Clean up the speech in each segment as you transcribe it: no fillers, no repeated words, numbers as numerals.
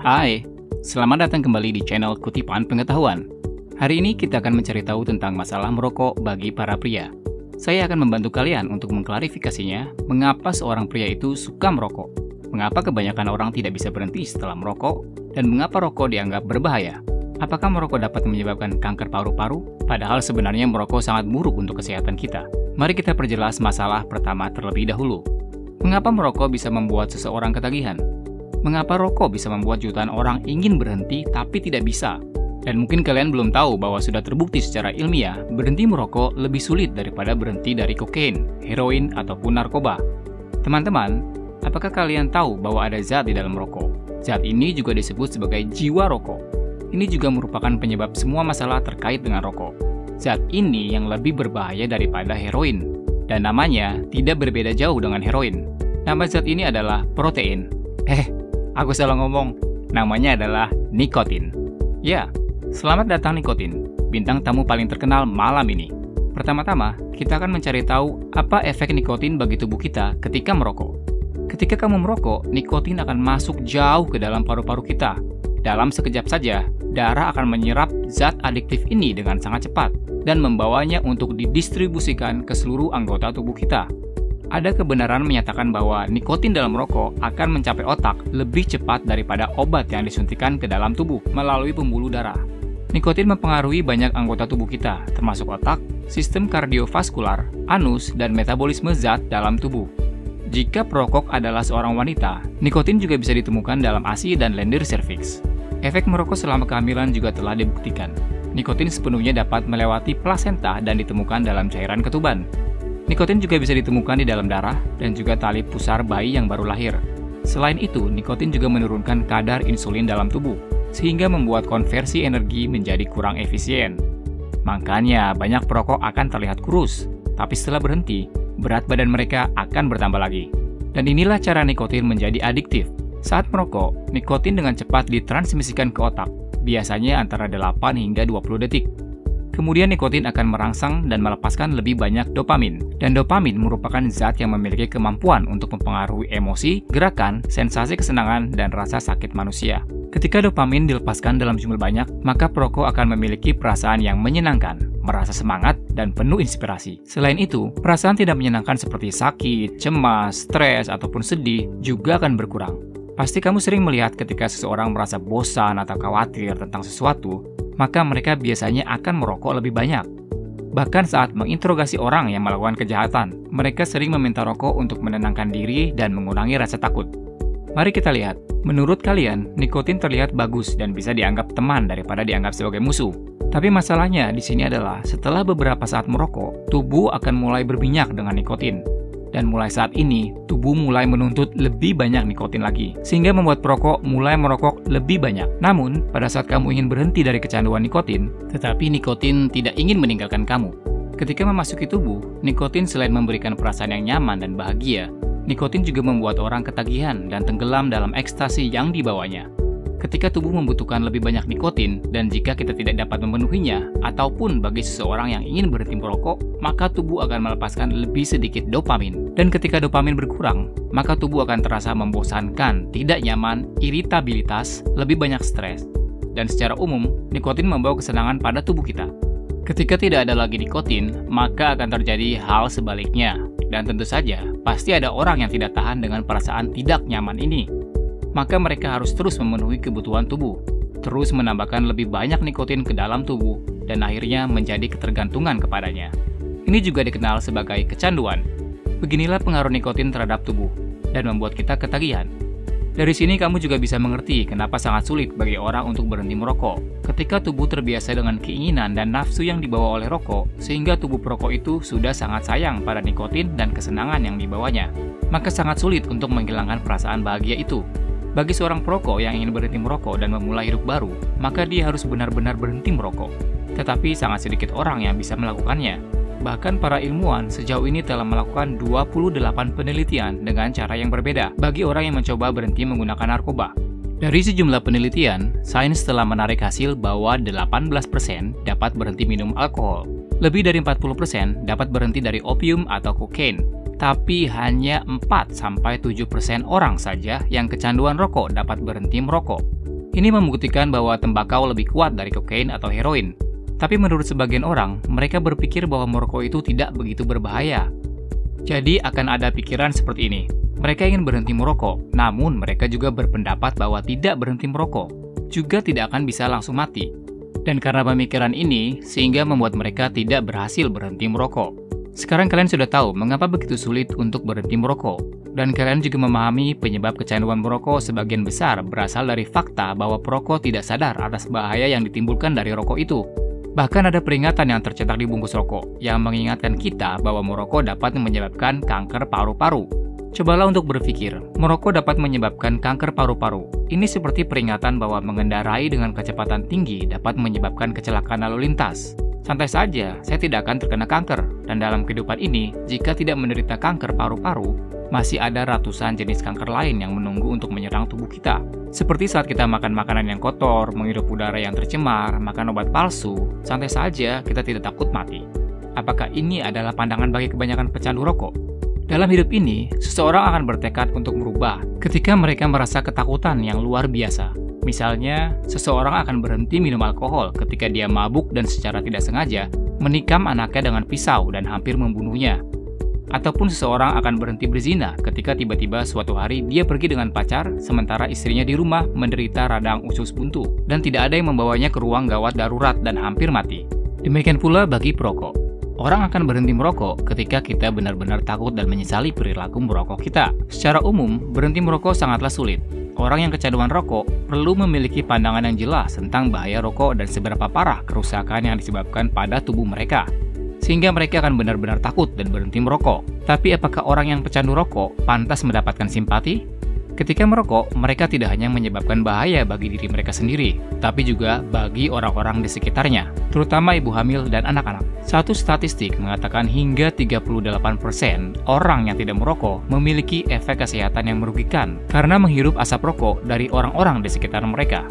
Hai, selamat datang kembali di channel Kutipan Pengetahuan. Hari ini kita akan mencari tahu tentang masalah merokok bagi para pria. Saya akan membantu kalian untuk mengklarifikasinya, mengapa seorang pria itu suka merokok, mengapa kebanyakan orang tidak bisa berhenti setelah merokok, dan mengapa rokok dianggap berbahaya. Apakah merokok dapat menyebabkan kanker paru-paru? Padahal sebenarnya merokok sangat buruk untuk kesehatan kita. Mari kita perjelas masalah pertama terlebih dahulu. Mengapa merokok bisa membuat seseorang ketagihan? Mengapa rokok bisa membuat jutaan orang ingin berhenti tapi tidak bisa? Dan mungkin kalian belum tahu bahwa sudah terbukti secara ilmiah, berhenti merokok lebih sulit daripada berhenti dari kokain, heroin, ataupun narkoba. Teman-teman, apakah kalian tahu bahwa ada zat di dalam rokok? Zat ini juga disebut sebagai jiwa rokok. Ini juga merupakan penyebab semua masalah terkait dengan rokok. Zat ini yang lebih berbahaya daripada heroin. Dan namanya tidak berbeda jauh dengan heroin. Nama zat ini adalah protein. Aku salah ngomong. Namanya adalah nikotin. Ya, selamat datang nikotin, bintang tamu paling terkenal malam ini. Pertama-tama, kita akan mencari tahu apa efek nikotin bagi tubuh kita ketika merokok. Ketika kamu merokok, nikotin akan masuk jauh ke dalam paru-paru kita. Dalam sekejap saja, darah akan menyerap zat adiktif ini dengan sangat cepat dan membawanya untuk didistribusikan ke seluruh anggota tubuh kita. Ada kebenaran menyatakan bahwa nikotin dalam rokok akan mencapai otak lebih cepat daripada obat yang disuntikan ke dalam tubuh melalui pembuluh darah. Nikotin mempengaruhi banyak anggota tubuh kita, termasuk otak, sistem kardiovaskular, anus, dan metabolisme zat dalam tubuh. Jika perokok adalah seorang wanita, nikotin juga bisa ditemukan dalam ASI dan lendir serviks. Efek merokok selama kehamilan juga telah dibuktikan. Nikotin sepenuhnya dapat melewati plasenta dan ditemukan dalam cairan ketuban. Nikotin juga bisa ditemukan di dalam darah dan juga tali pusar bayi yang baru lahir. Selain itu, nikotin juga menurunkan kadar insulin dalam tubuh, sehingga membuat konversi energi menjadi kurang efisien. Makanya, banyak perokok akan terlihat kurus, tapi setelah berhenti, berat badan mereka akan bertambah lagi. Dan inilah cara nikotin menjadi adiktif. Saat merokok, nikotin dengan cepat ditransmisikan ke otak, biasanya antara 8 hingga 20 detik. Kemudian nikotin akan merangsang dan melepaskan lebih banyak dopamin. Dan dopamin merupakan zat yang memiliki kemampuan untuk mempengaruhi emosi, gerakan, sensasi kesenangan, dan rasa sakit manusia. Ketika dopamin dilepaskan dalam jumlah banyak, maka perokok akan memiliki perasaan yang menyenangkan, merasa semangat, dan penuh inspirasi. Selain itu, perasaan tidak menyenangkan seperti sakit, cemas, stres, ataupun sedih juga akan berkurang. Pasti kamu sering melihat ketika seseorang merasa bosan atau khawatir tentang sesuatu, maka mereka biasanya akan merokok lebih banyak. Bahkan saat menginterogasi orang yang melakukan kejahatan, mereka sering meminta rokok untuk menenangkan diri dan mengurangi rasa takut. Mari kita lihat, menurut kalian, nikotin terlihat bagus dan bisa dianggap teman daripada dianggap sebagai musuh. Tapi masalahnya di sini adalah setelah beberapa saat merokok, tubuh akan mulai berminyak dengan nikotin. Dan mulai saat ini, tubuh mulai menuntut lebih banyak nikotin lagi, sehingga membuat perokok mulai merokok lebih banyak. Namun, pada saat kamu ingin berhenti dari kecanduan nikotin, tetapi nikotin tidak ingin meninggalkan kamu. Ketika memasuki tubuh, nikotin selain memberikan perasaan yang nyaman dan bahagia, nikotin juga membuat orang ketagihan dan tenggelam dalam ekstasi yang dibawanya. Ketika tubuh membutuhkan lebih banyak nikotin, dan jika kita tidak dapat memenuhinya, ataupun bagi seseorang yang ingin berhenti merokok, maka tubuh akan melepaskan lebih sedikit dopamin. Dan ketika dopamin berkurang, maka tubuh akan terasa membosankan, tidak nyaman, iritabilitas, lebih banyak stres. Dan secara umum, nikotin membawa kesenangan pada tubuh kita. Ketika tidak ada lagi nikotin, maka akan terjadi hal sebaliknya. Dan tentu saja, pasti ada orang yang tidak tahan dengan perasaan tidak nyaman ini. Maka mereka harus terus memenuhi kebutuhan tubuh, terus menambahkan lebih banyak nikotin ke dalam tubuh, dan akhirnya menjadi ketergantungan kepadanya. Ini juga dikenal sebagai kecanduan. Beginilah pengaruh nikotin terhadap tubuh, dan membuat kita ketagihan. Dari sini kamu juga bisa mengerti kenapa sangat sulit bagi orang untuk berhenti merokok. Ketika tubuh terbiasa dengan keinginan dan nafsu yang dibawa oleh rokok, sehingga tubuh perokok itu sudah sangat sayang pada nikotin dan kesenangan yang dibawanya, maka sangat sulit untuk menghilangkan perasaan bahagia itu. Bagi seorang perokok yang ingin berhenti merokok dan memulai hidup baru, maka dia harus benar-benar berhenti merokok. Tetapi sangat sedikit orang yang bisa melakukannya. Bahkan para ilmuwan sejauh ini telah melakukan 28 penelitian dengan cara yang berbeda bagi orang yang mencoba berhenti menggunakan narkoba. Dari sejumlah penelitian, sains telah menarik hasil bahwa 18% dapat berhenti minum alkohol, lebih dari 40% dapat berhenti dari opium atau kokain, tapi hanya 4-7% orang saja yang kecanduan rokok dapat berhenti merokok. Ini membuktikan bahwa tembakau lebih kuat dari kokain atau heroin. Tapi menurut sebagian orang, mereka berpikir bahwa merokok itu tidak begitu berbahaya. Jadi akan ada pikiran seperti ini. Mereka ingin berhenti merokok, namun mereka juga berpendapat bahwa tidak berhenti merokok juga tidak akan bisa langsung mati. Dan karena pemikiran ini, sehingga membuat mereka tidak berhasil berhenti merokok. Sekarang kalian sudah tahu mengapa begitu sulit untuk berhenti merokok. Dan kalian juga memahami penyebab kecanduan merokok sebagian besar berasal dari fakta bahwa perokok tidak sadar atas bahaya yang ditimbulkan dari rokok itu. Bahkan ada peringatan yang tercetak di bungkus rokok yang mengingatkan kita bahwa merokok dapat menyebabkan kanker paru-paru. Cobalah untuk berpikir, merokok dapat menyebabkan kanker paru-paru. Ini seperti peringatan bahwa mengendarai dengan kecepatan tinggi dapat menyebabkan kecelakaan lalu lintas. Santai saja, saya tidak akan terkena kanker. Dan dalam kehidupan ini, jika tidak menderita kanker paru-paru, masih ada ratusan jenis kanker lain yang menunggu untuk menyerang tubuh kita. Seperti saat kita makan makanan yang kotor, menghirup udara yang tercemar, makan obat palsu, santai saja kita tidak takut mati. Apakah ini adalah pandangan bagi kebanyakan pecandu rokok? Dalam hidup ini, seseorang akan bertekad untuk merubah ketika mereka merasa ketakutan yang luar biasa. Misalnya, seseorang akan berhenti minum alkohol ketika dia mabuk dan secara tidak sengaja menikam anaknya dengan pisau dan hampir membunuhnya. Ataupun seseorang akan berhenti berzina ketika tiba-tiba suatu hari dia pergi dengan pacar sementara istrinya di rumah menderita radang usus buntu dan tidak ada yang membawanya ke ruang gawat darurat dan hampir mati. Demikian pula bagi perokok. Orang akan berhenti merokok ketika kita benar-benar takut dan menyesali perilaku merokok kita. Secara umum, berhenti merokok sangatlah sulit. Orang yang kecanduan rokok perlu memiliki pandangan yang jelas tentang bahaya rokok dan seberapa parah kerusakan yang disebabkan pada tubuh mereka. Sehingga mereka akan benar-benar takut dan berhenti merokok. Tapi apakah orang yang pecandu rokok pantas mendapatkan simpati? Ketika merokok, mereka tidak hanya menyebabkan bahaya bagi diri mereka sendiri, tapi juga bagi orang-orang di sekitarnya, terutama ibu hamil dan anak-anak. Satu statistik mengatakan hingga 38% orang yang tidak merokok memiliki efek kesehatan yang merugikan karena menghirup asap rokok dari orang-orang di sekitar mereka.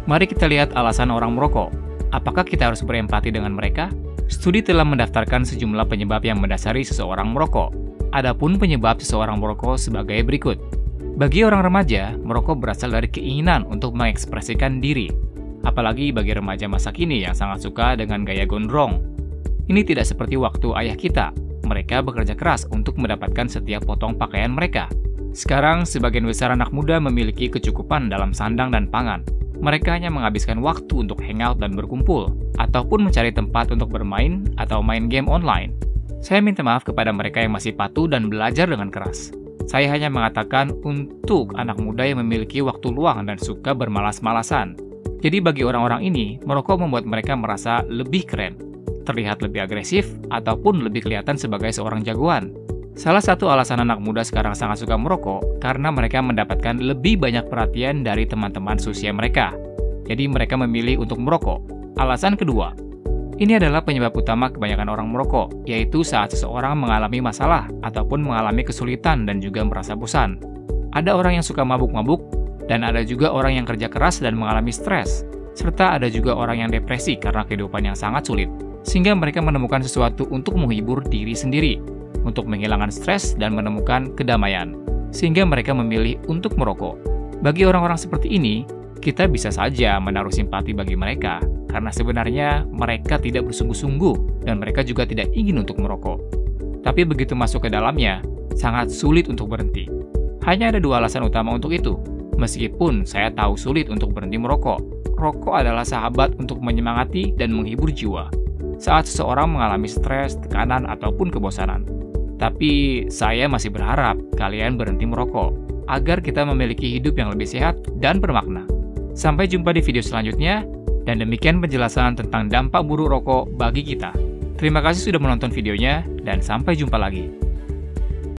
Mari kita lihat alasan orang merokok. Apakah kita harus berempati dengan mereka? Studi telah mendaftarkan sejumlah penyebab yang mendasari seseorang merokok. Adapun penyebab seseorang merokok sebagai berikut. Bagi orang remaja, merokok berasal dari keinginan untuk mengekspresikan diri. Apalagi bagi remaja masa kini yang sangat suka dengan gaya gondrong. Ini tidak seperti waktu ayah kita. Mereka bekerja keras untuk mendapatkan setiap potong pakaian mereka. Sekarang, sebagian besar anak muda memiliki kecukupan dalam sandang dan pangan. Mereka hanya menghabiskan waktu untuk hangout dan berkumpul, ataupun mencari tempat untuk bermain atau main game online. Saya minta maaf kepada mereka yang masih patuh dan belajar dengan keras. Saya hanya mengatakan untuk anak muda yang memiliki waktu luang dan suka bermalas-malasan. Jadi bagi orang-orang ini, merokok membuat mereka merasa lebih keren, terlihat lebih agresif, ataupun lebih kelihatan sebagai seorang jagoan. Salah satu alasan anak muda sekarang sangat suka merokok karena mereka mendapatkan lebih banyak perhatian dari teman-teman seusia mereka. Jadi mereka memilih untuk merokok. Alasan kedua, ini adalah penyebab utama kebanyakan orang merokok, yaitu saat seseorang mengalami masalah ataupun mengalami kesulitan dan juga merasa bosan. Ada orang yang suka mabuk-mabuk, dan ada juga orang yang kerja keras dan mengalami stres, serta ada juga orang yang depresi karena kehidupan yang sangat sulit, sehingga mereka menemukan sesuatu untuk menghibur diri sendiri, untuk menghilangkan stres dan menemukan kedamaian, sehingga mereka memilih untuk merokok. Bagi orang-orang seperti ini, kita bisa saja menaruh simpati bagi mereka, karena sebenarnya mereka tidak bersungguh-sungguh dan mereka juga tidak ingin untuk merokok. Tapi begitu masuk ke dalamnya, sangat sulit untuk berhenti. Hanya ada dua alasan utama untuk itu. Meskipun saya tahu sulit untuk berhenti merokok, rokok adalah sahabat untuk menyemangati dan menghibur jiwa saat seseorang mengalami stres, tekanan, ataupun kebosanan. Tapi saya masih berharap kalian berhenti merokok, agar kita memiliki hidup yang lebih sehat dan bermakna. Sampai jumpa di video selanjutnya, dan demikian penjelasan tentang dampak buruk rokok bagi kita. Terima kasih sudah menonton videonya, dan sampai jumpa lagi.